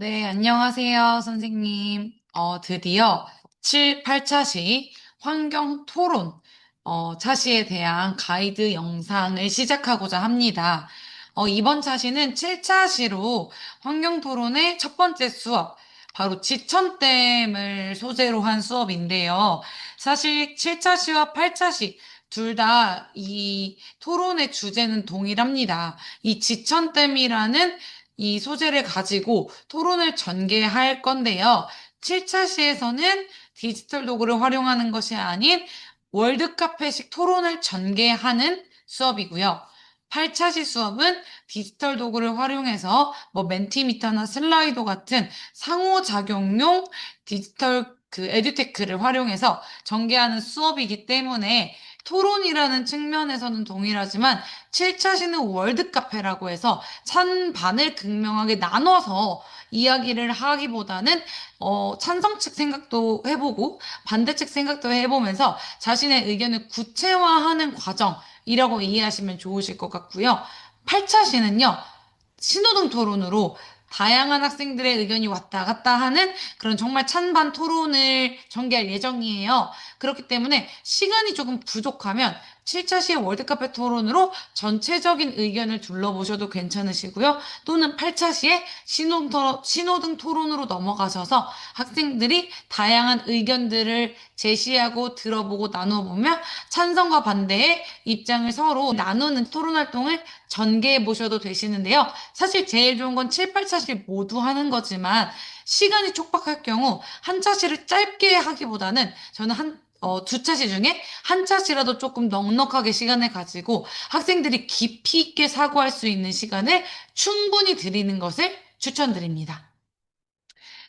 네, 안녕하세요, 선생님. 드디어 7, 8차시 환경 토론, 차시에 대한 가이드 영상을 시작하고자 합니다. 이번 차시는 7차시로 환경 토론의 첫 번째 수업, 바로 지천댐을 소재로 한 수업인데요. 사실 7차시와 8차시 둘 다 이 토론의 주제는 동일합니다. 이 지천댐이라는 이 소재를 가지고 토론을 전개할 건데요. 7차 시에서는 디지털 도구를 활용하는 것이 아닌 월드카페식 토론을 전개하는 수업이고요. 8차 시 수업은 디지털 도구를 활용해서 뭐 멘티미터나 슬라이도 같은 상호작용용 디지털 에듀테크를 활용해서 전개하는 수업이기 때문에 토론이라는 측면에서는 동일하지만 7차시는 월드카페라고 해서 찬반을 극명하게 나눠서 이야기를 하기보다는 찬성 측 생각도 해보고 반대 측 생각도 해보면서 자신의 의견을 구체화하는 과정이라고 이해하시면 좋으실 것 같고요. 8차시는요. 신호등 토론으로 다양한 학생들의 의견이 왔다 갔다 하는 그런 정말 찬반 토론을 전개할 예정이에요. 그렇기 때문에 시간이 조금 부족하면 7차 시의 월드카페 토론으로 전체적인 의견을 둘러보셔도 괜찮으시고요. 또는 8차 시에 신호등 토론으로 넘어가셔서 학생들이 다양한 의견들을 제시하고 들어보고 나눠보며 찬성과 반대의 입장을 서로 나누는 토론 활동을 전개해 보셔도 되시는데요. 사실 제일 좋은 건 7, 8차시 모두 하는 거지만 시간이 촉박할 경우 한 차시를 짧게 하기보다는 저는 두 차시 중에 한 차시라도 조금 넉넉하게 시간을 가지고 학생들이 깊이 있게 사고할 수 있는 시간을 충분히 드리는 것을 추천드립니다.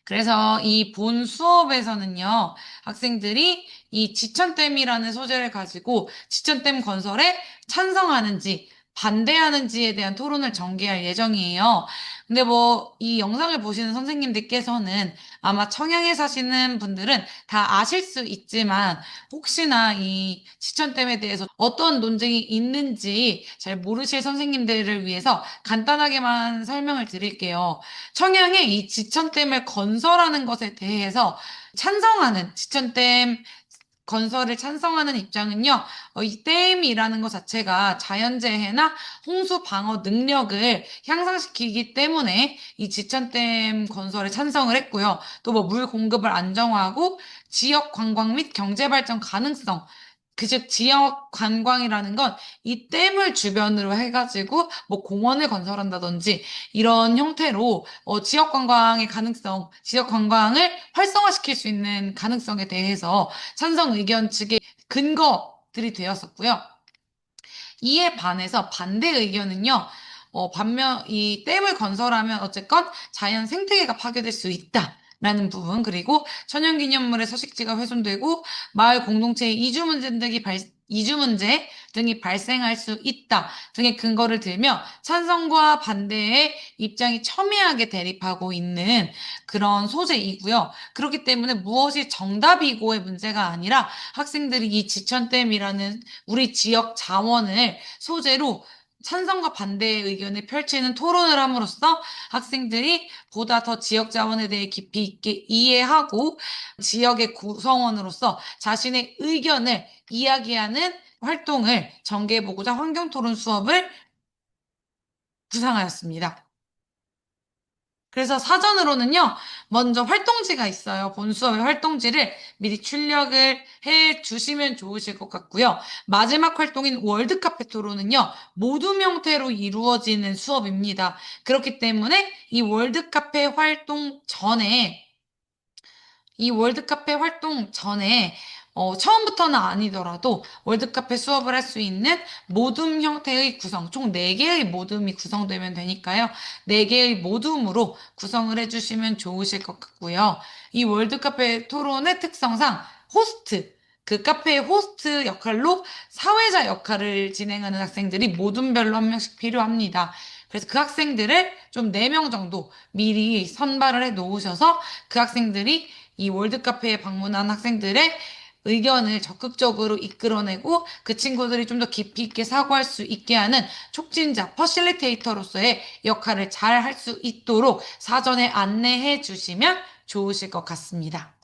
그래서 이 본 수업에서는요, 학생들이 이 지천댐이라는 소재를 가지고 지천댐 건설에 찬성하는지 반대하는지에 대한 토론을 전개할 예정이에요. 근데 뭐, 이 영상을 보시는 선생님들께서는 아마 청양에 사시는 분들은 다 아실 수 있지만, 혹시나 이 지천댐에 대해서 어떤 논쟁이 있는지 잘 모르실 선생님들을 위해서 간단하게만 설명을 드릴게요. 청양에 이 지천댐을 건설하는 것에 대해서 찬성하는, 지천댐 건설을 찬성하는 입장은요, 이 댐이라는 것 자체가 자연재해나 홍수 방어 능력을 향상시키기 때문에 이 지천댐 건설에 찬성을 했고요. 또 뭐 물 공급을 안정화하고 지역 관광 및 경제 발전 가능성, 즉 지역 관광이라는 건 이 댐을 주변으로 해가지고 뭐 공원을 건설한다든지 이런 형태로 지역 관광의 가능성, 지역 관광을 활성화시킬 수 있는 가능성에 대해서 찬성 의견 측의 근거들이 되었었고요. 이에 반해서 반대 의견은요, 반면 이 댐을 건설하면 어쨌건 자연 생태계가 파괴될 수 있다. 라는 부분, 그리고 천연기념물의 서식지가 훼손되고 마을 공동체의 이주 문제 등이 발생할 수 있다 등의 근거를 들며 찬성과 반대의 입장이 첨예하게 대립하고 있는 그런 소재이고요. 그렇기 때문에 무엇이 정답이고의 문제가 아니라 학생들이 이 지천댐이라는 우리 지역 자원을 소재로 찬성과 반대의 의견을 펼치는 토론을 함으로써 학생들이 보다 더 지역 자원에 대해 깊이 있게 이해하고 지역의 구성원으로서 자신의 의견을 이야기하는 활동을 전개해보고자 환경토론 수업을 구상하였습니다. 그래서 사전으로는요, 먼저 활동지가 있어요. 본 수업의 활동지를 미리 출력을 해 주시면 좋으실 것 같고요. 마지막 활동인 월드카페 토론은요, 모둠 형태로 이루어지는 수업입니다. 그렇기 때문에 이 월드카페 활동 전에 처음부터는 아니더라도 월드카페 수업을 할 수 있는 모둠 형태의 구성, 총 4개의 모둠이 구성되면 되니까요. 4개의 모둠으로 구성을 해주시면 좋으실 것 같고요. 이 월드카페 토론의 특성상 호스트, 그 카페의 호스트 역할로 사회자 역할을 진행하는 학생들이 모둠별로 한 명씩 필요합니다. 그래서 그 학생들을 좀 4명 정도 미리 선발을 해 놓으셔서 그 학생들이 이 월드카페에 방문한 학생들의 의견을 적극적으로 이끌어내고 그 친구들이 좀 더 깊이 있게 사고할 수 있게 하는 촉진자, 퍼실리테이터로서의 역할을 잘 할 수 있도록 사전에 안내해 주시면 좋으실 것 같습니다.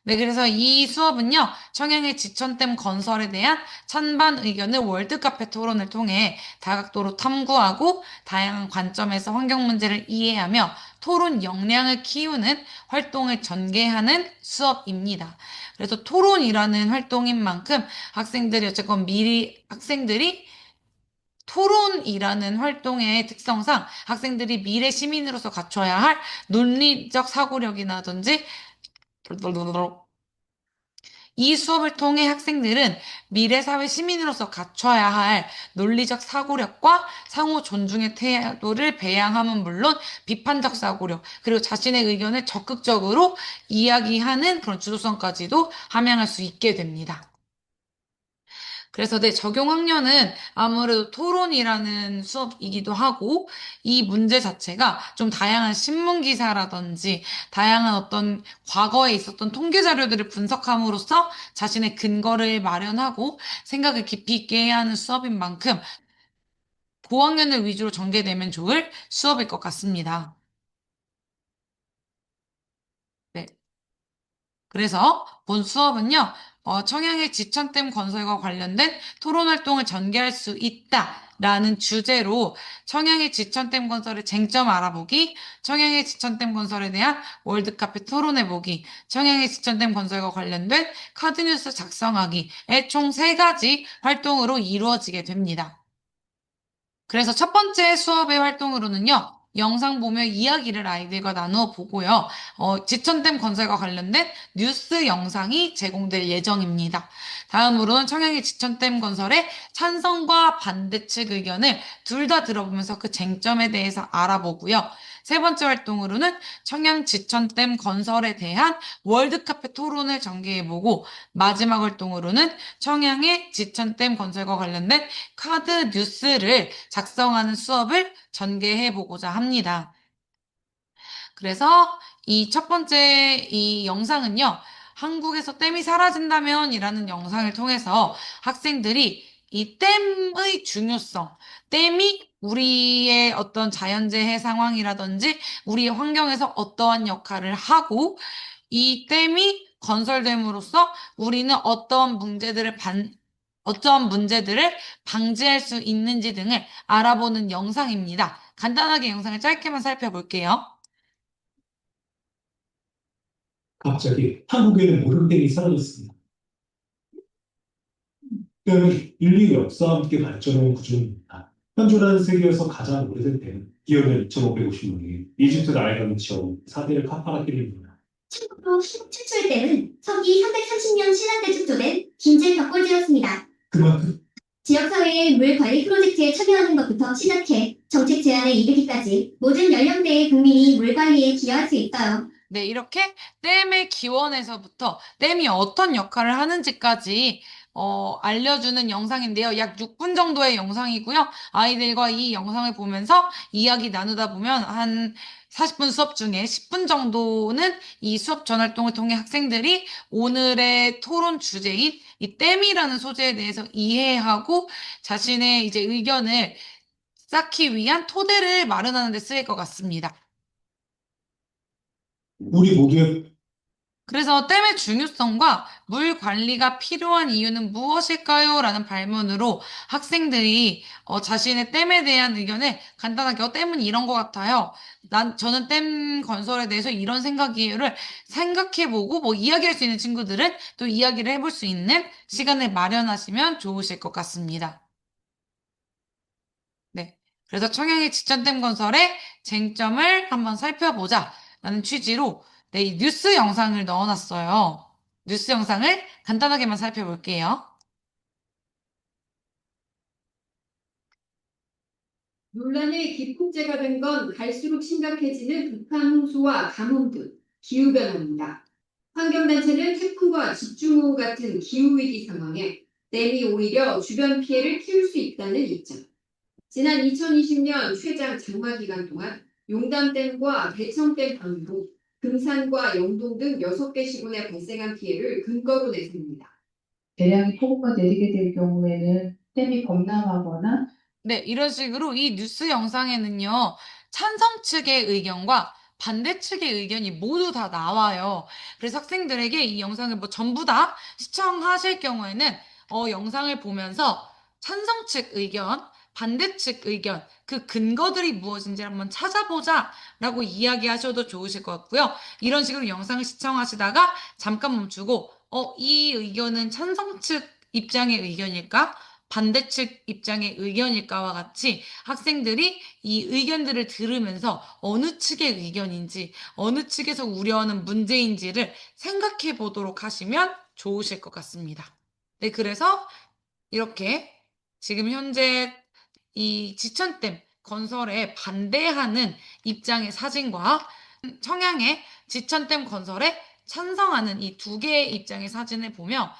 네, 그래서 이 수업은요, 청양의 지천댐 건설에 대한 찬반 의견을 월드카페 토론을 통해 다각도로 탐구하고 다양한 관점에서 환경 문제를 이해하며 토론 역량을 키우는 활동을 전개하는 수업입니다. 그래서 토론이라는 활동인 만큼 학생들이 어쨌건 미리 학생들이 토론이라는 활동의 특성상 학생들이 미래 시민으로서 갖춰야 할 논리적 사고력이라든지 이 수업을 통해 학생들은 미래 사회 시민으로서 갖춰야 할 논리적 사고력과 상호 존중의 태도를 배양함은 물론 비판적 사고력, 그리고 자신의 의견을 적극적으로 이야기하는 그런 주도성까지도 함양할 수 있게 됩니다. 그래서 네, 적용 학년은 아무래도 토론이라는 수업이기도 하고, 이 문제 자체가 좀 다양한 신문 기사라든지, 다양한 어떤 과거에 있었던 통계 자료들을 분석함으로써 자신의 근거를 마련하고 생각을 깊이 있게 해야 하는 수업인 만큼 고학년을 위주로 전개되면 좋을 수업일 것 같습니다. 네. 그래서 본 수업은요, 청양의 지천댐 건설과 관련된 토론 활동을 전개할 수 있다라는 주제로 청양의 지천댐 건설의 쟁점 알아보기, 청양의 지천댐 건설에 대한 월드카페 토론해보기, 청양의 지천댐 건설과 관련된 카드뉴스 작성하기의 총 3가지 활동으로 이루어지게 됩니다. 그래서 첫 번째 수업의 활동으로는요, 영상 보며 이야기를 아이들과 나누어 보고요, 지천댐 건설과 관련된 뉴스 영상이 제공될 예정입니다. 다음으로는 청양의 지천댐 건설의 찬성과 반대 측 의견을 둘 다 들어보면서 그 쟁점에 대해서 알아보고요. 세 번째 활동으로는 청양 지천댐 건설에 대한 월드카페 토론을 전개해보고, 마지막 활동으로는 청양의 지천댐 건설과 관련된 카드 뉴스를 작성하는 수업을 전개해 보고자 합니다. 그래서 이 첫 번째 이 영상은요, 한국에서 댐이 사라진다면 이라는 영상을 통해서 학생들이 이 댐의 중요성, 댐이 우리의 어떤 자연재해 상황이라든지 우리의 환경에서 어떠한 역할을 하고 이 댐이 건설됨으로써 우리는 어떠한 문제들을 방지할 수 있는지 등을 알아보는 영상입니다. 간단하게 영상을 짧게만 살펴볼게요. 갑자기 한국에는 모름댐이 사라졌습니다. 댐은 인류 역사와 함께 발전해온 구조입니다. 현존하는 세계에서 가장 오래된 댐은 기원전 2550년에 이집트 나일강을 지어 4대를 카파라키입니다. 한국 최초의 댐은 서기 330년 신라때 축조된 김제 벽골지였습니다. 그만큼 지역사회의 물 관리 프로젝트에 참여하는 것부터 시작해 정책 제안에 이르기까지 모든 연령대의 국민이 물 관리에 기여할 수 있어요. 네, 이렇게 댐의 기원에서부터 댐이 어떤 역할을 하는지까지 알려주는 영상인데요. 약 6분 정도의 영상이고요. 아이들과 이 영상을 보면서 이야기 나누다 보면 한 40분 수업 중에 10분 정도는 이 수업 전 활동을 통해 학생들이 오늘의 토론 주제인 이 댐이라는 소재에 대해서 이해하고 자신의 이제 의견을 쌓기 위한 토대를 마련하는 데 쓰일 것 같습니다. 우리 모두의 그래서 댐의 중요성과 물 관리가 필요한 이유는 무엇일까요? 라는 발문으로 학생들이 자신의 댐에 대한 의견을 간단하게 댐은 이런 것 같아요. 저는 댐 건설에 대해서 이런 생각이에요를 생각해보고 뭐 이야기할 수 있는 친구들은 또 이야기를 해볼 수 있는 시간을 마련하시면 좋으실 것 같습니다. 네. 그래서 청양의 지천댐 건설의 쟁점을 한번 살펴보자 라는 취지로 네, 이 뉴스 영상을 넣어놨어요. 뉴스 영상을 간단하게만 살펴볼게요. 논란의 기폭제가 된 건 갈수록 심각해지는 북한 홍수와 가뭄 등 기후변화입니다. 환경단체는 태풍과 집중호우 같은 기후위기 상황에 댐이 오히려 주변 피해를 키울 수 있다는 입장. 지난 2020년 최장 장마 기간 동안 용담댐과 대청댐 방류로 금산과 영동 등 6개 시군에 발생한 피해를 근거로 내세웁니다. 대량의 폭우가 내리게 될 경우에는 댐이 범람하거나 네, 이런 식으로 이 뉴스 영상에는요, 찬성 측의 의견과 반대 측의 의견이 모두 다 나와요. 그래서 학생들에게 이 영상을 뭐 전부 다 시청하실 경우에는 영상을 보면서 찬성 측 의견, 반대 측 의견, 그 근거들이 무엇인지 한번 찾아보자라고 이야기하셔도 좋으실 것 같고요. 이런 식으로 영상을 시청하시다가 잠깐 멈추고, 이 의견은 찬성 측 입장의 의견일까? 반대 측 입장의 의견일까와 같이 학생들이 이 의견들을 들으면서 어느 측의 의견인지, 어느 측에서 우려하는 문제인지를 생각해 보도록 하시면 좋으실 것 같습니다. 네, 그래서 이렇게 지금 현재 이 지천댐 건설에 반대하는 입장의 사진과 청양의 지천댐 건설에 찬성하는 이 두 개의 입장의 사진을 보며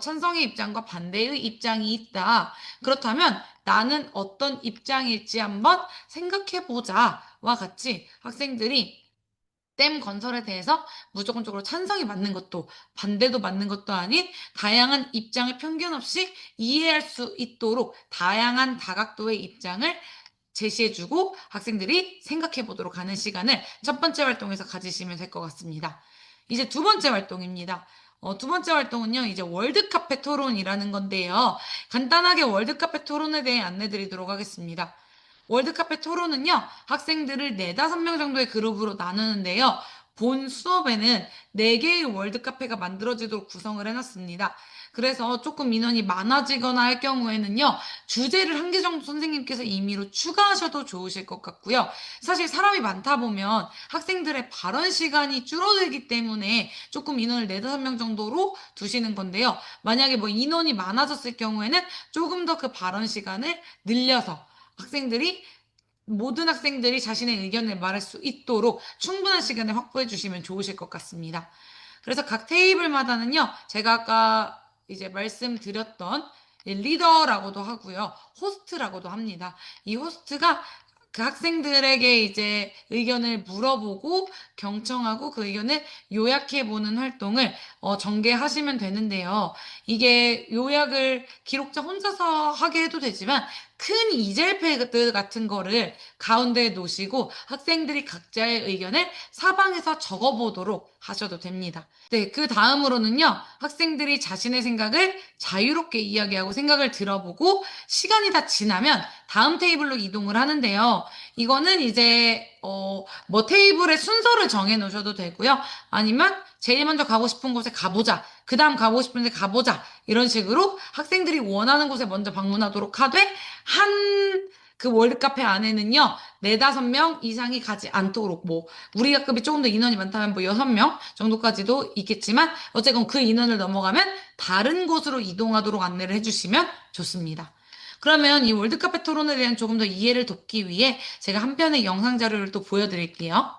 찬성의 입장과 반대의 입장이 있다. 그렇다면 나는 어떤 입장일지 한번 생각해 보자와 같이 학생들이 댐 건설에 대해서 무조건적으로 찬성이 맞는 것도 반대도 맞는 것도 아닌 다양한 입장을 편견 없이 이해할 수 있도록 다양한 다각도의 입장을 제시해주고 학생들이 생각해 보도록 하는 시간을 첫 번째 활동에서 가지시면 될 것 같습니다. 이제 두 번째 활동입니다. 두 번째 활동은요, 이제 월드카페 토론이라는 건데요. 간단하게 월드카페 토론에 대해 안내드리도록 하겠습니다. 월드카페 토론은요, 학생들을 4, 5명 정도의 그룹으로 나누는데요. 본 수업에는 4개의 월드카페가 만들어지도록 구성을 해놨습니다. 그래서 조금 인원이 많아지거나 할 경우에는요, 주제를 한 개 정도 선생님께서 임의로 추가하셔도 좋으실 것 같고요. 사실 사람이 많다 보면 학생들의 발언 시간이 줄어들기 때문에 조금 인원을 4, 5명 정도로 두시는 건데요. 만약에 뭐 인원이 많아졌을 경우에는 조금 더 그 발언 시간을 늘려서 모든 학생들이 자신의 의견을 말할 수 있도록 충분한 시간을 확보해 주시면 좋으실 것 같습니다. 그래서 각 테이블마다는요, 제가 아까 이제 말씀드렸던 리더라고도 하고요, 호스트라고도 합니다. 이 호스트가 그 학생들에게 이제 의견을 물어보고 경청하고 그 의견을 요약해보는 활동을 전개하시면 되는데요. 이게 요약을 기록자 혼자서 하게 해도 되지만 큰 이젤패드 같은 거를 가운데에 놓으시고 학생들이 각자의 의견을 사방에서 적어보도록 하셔도 됩니다. 네, 그 다음으로는요, 학생들이 자신의 생각을 자유롭게 이야기하고 생각을 들어보고 시간이 다 지나면 다음 테이블로 이동을 하는데요. 이거는 이제 뭐 테이블의 순서를 정해 놓으셔도 되고요. 아니면 제일 먼저 가고 싶은 곳에 가보자. 그 다음 가고 싶은 데 가보자. 이런 식으로 학생들이 원하는 곳에 먼저 방문하도록 하되 그 월드카페 안에는요, 4, 5명 이상이 가지 않도록, 뭐, 우리 학급이 조금 더 인원이 많다면 뭐 6명 정도까지도 있겠지만, 어쨌건 그 인원을 넘어가면 다른 곳으로 이동하도록 안내를 해주시면 좋습니다. 그러면 이 월드카페 토론에 대한 조금 더 이해를 돕기 위해 제가 한 편의 영상 자료를 또 보여드릴게요.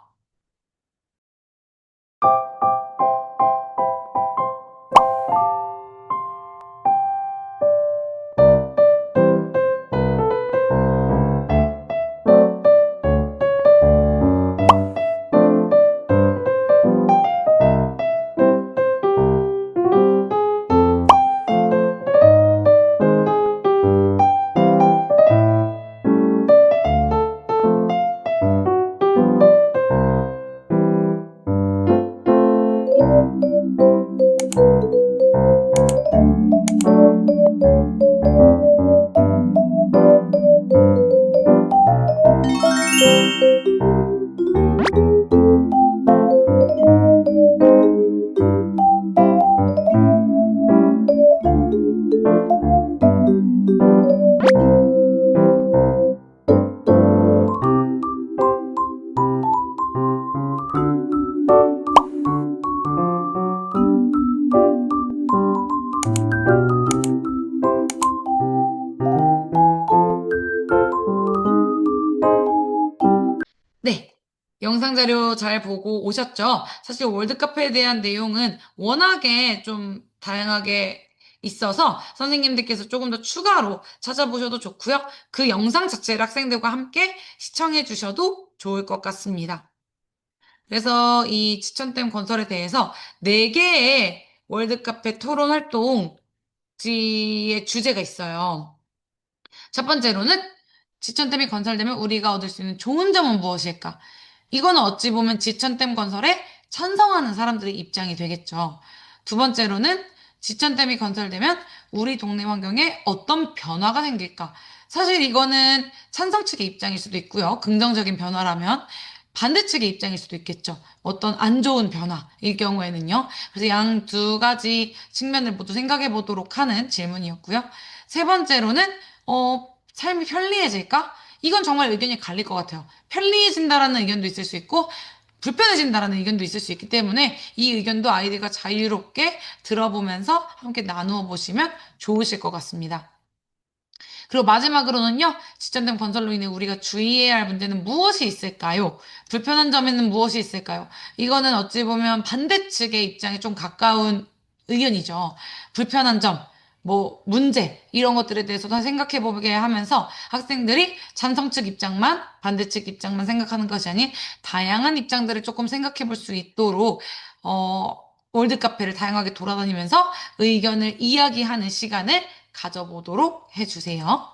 네. 영상 자료 잘 보고 오셨죠? 사실 월드카페에 대한 내용은 워낙에 좀 다양하게 있어서 선생님들께서 조금 더 추가로 찾아보셔도 좋고요. 그 영상 자체를 학생들과 함께 시청해 주셔도 좋을 것 같습니다. 그래서 이 지천댐 건설에 대해서 4개의 월드카페 토론 활동지의 주제가 있어요. 첫 번째로는 지천댐이 건설되면 우리가 얻을 수 있는 좋은 점은 무엇일까? 이거는 어찌 보면 지천댐 건설에 찬성하는 사람들의 입장이 되겠죠. 두 번째로는 지천댐이 건설되면 우리 동네 환경에 어떤 변화가 생길까? 사실 이거는 찬성 측의 입장일 수도 있고요. 긍정적인 변화라면 반대 측의 입장일 수도 있겠죠. 어떤 안 좋은 변화일 경우에는요. 그래서 양 두 가지 측면을 모두 생각해 보도록 하는 질문이었고요. 세 번째로는 삶이 편리해질까? 이건 정말 의견이 갈릴 것 같아요. 편리해진다라는 의견도 있을 수 있고, 불편해진다라는 의견도 있을 수 있기 때문에 이 의견도 아이들과 자유롭게 들어보면서 함께 나누어 보시면 좋으실 것 같습니다. 그리고 마지막으로는요, 지천댐 건설로 인해 우리가 주의해야 할 문제는 무엇이 있을까요? 불편한 점에는 무엇이 있을까요? 이거는 어찌 보면 반대 측의 입장에 좀 가까운 의견이죠. 불편한 점, 문제, 이런 것들에 대해서도 생각해 보게 하면서 학생들이 찬성 측 입장만, 반대 측 입장만 생각하는 것이 아닌 다양한 입장들을 조금 생각해 볼 수 있도록, 월드카페를 다양하게 돌아다니면서 의견을 이야기하는 시간을 가져보도록 해주세요.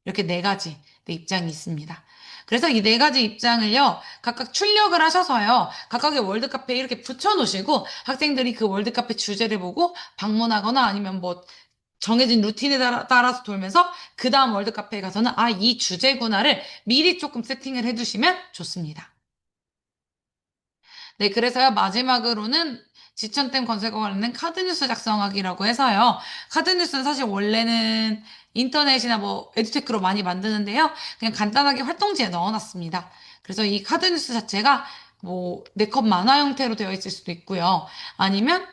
이렇게 4가지 입장이 있습니다. 그래서 이 4가지 입장을요, 각각 출력을 하셔서요, 각각의 월드카페에 이렇게 붙여놓으시고, 학생들이 그 월드카페 주제를 보고 방문하거나 아니면 정해진 루틴에 따라서 돌면서, 그 다음 월드카페에 가서는, 이 주제구나를 미리 조금 세팅을 해두시면 좋습니다. 네, 그래서요, 마지막으로는 지천댐 건설과 관련된 카드뉴스 작성하기라고 해서요. 카드뉴스는 사실 원래는 인터넷이나 에듀테크로 많이 만드는데요. 그냥 간단하게 활동지에 넣어놨습니다. 그래서 이 카드뉴스 자체가 4컷 만화 형태로 되어 있을 수도 있고요. 아니면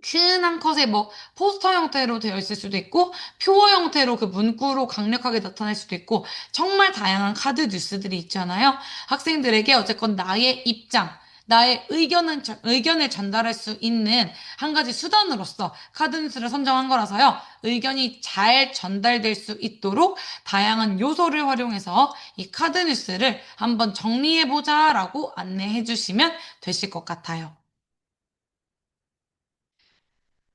큰 한 컷의 포스터 형태로 되어 있을 수도 있고, 표어 형태로 그 문구로 강력하게 나타날 수도 있고, 정말 다양한 카드 뉴스들이 있잖아요. 학생들에게 어쨌건 나의 입장, 나의 의견을 전달할 수 있는 한 가지 수단으로서 카드 뉴스를 선정한 거라서요. 의견이 잘 전달될 수 있도록 다양한 요소를 활용해서 이 카드 뉴스를 한번 정리해보자라고 안내해 주시면 되실 것 같아요.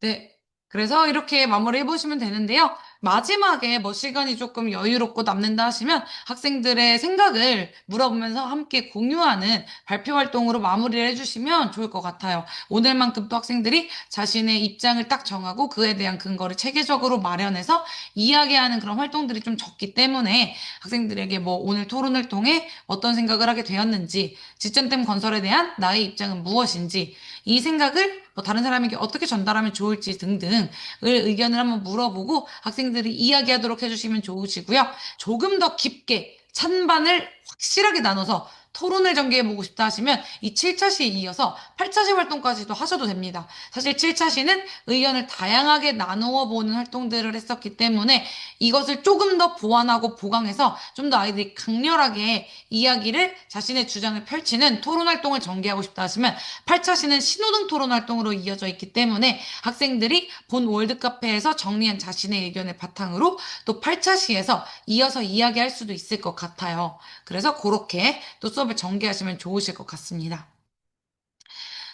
네. 그래서 이렇게 마무리 해보시면 되는데요. 마지막에 시간이 조금 여유롭고 남는다 하시면 학생들의 생각을 물어보면서 함께 공유하는 발표 활동으로 마무리를 해주시면 좋을 것 같아요. 오늘만큼 또 학생들이 자신의 입장을 딱 정하고 그에 대한 근거를 체계적으로 마련해서 이야기하는 그런 활동들이 좀 적기 때문에 학생들에게 오늘 토론을 통해 어떤 생각을 하게 되었는지, 지천댐 건설에 대한 나의 입장은 무엇인지, 이 생각을 다른 사람에게 어떻게 전달하면 좋을지 등등을 의견을 한번 물어보고 학생들이 이야기하도록 해주시면 좋으시고요. 조금 더 깊게 찬반을 확실하게 나눠서 토론을 전개해보고 싶다 하시면 이 7차 시에 이어서 8차 시 활동까지도 하셔도 됩니다. 사실 7차 시는 의견을 다양하게 나누어 보는 활동들을 했었기 때문에 이것을 조금 더 보완하고 보강해서 좀 더 아이들이 강렬하게 이야기를, 자신의 주장을 펼치는 토론 활동을 전개하고 싶다 하시면 8차 시는 신호등 토론 활동으로 이어져 있기 때문에 학생들이 본 월드카페에서 정리한 자신의 의견을 바탕으로 또 8차 시에서 이어서 이야기할 수도 있을 것 같아요. 그래서 그렇게 또 수업을 전개하시면 좋으실 것 같습니다.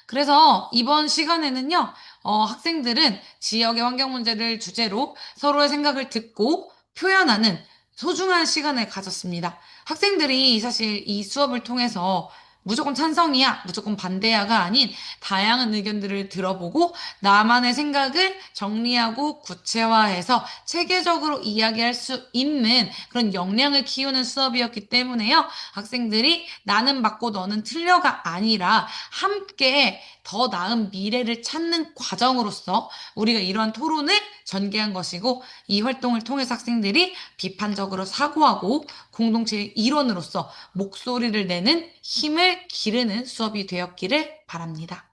그래서 이번 시간에는요, 학생들은 지역의 환경 문제를 주제로 서로의 생각을 듣고 표현하는 소중한 시간을 가졌습니다. 학생들이 사실 이 수업을 통해서 무조건 찬성이야, 무조건 반대야가 아닌 다양한 의견들을 들어보고 나만의 생각을 정리하고 구체화해서 체계적으로 이야기할 수 있는 그런 역량을 키우는 수업이었기 때문에요. 학생들이 나는 맞고 너는 틀려가 아니라 함께 더 나은 미래를 찾는 과정으로서 우리가 이러한 토론을 전개한 것이고, 이 활동을 통해서 학생들이 비판적으로 사고하고 공동체의 일원으로서 목소리를 내는 힘을 기르는 수업이 되었기를 바랍니다.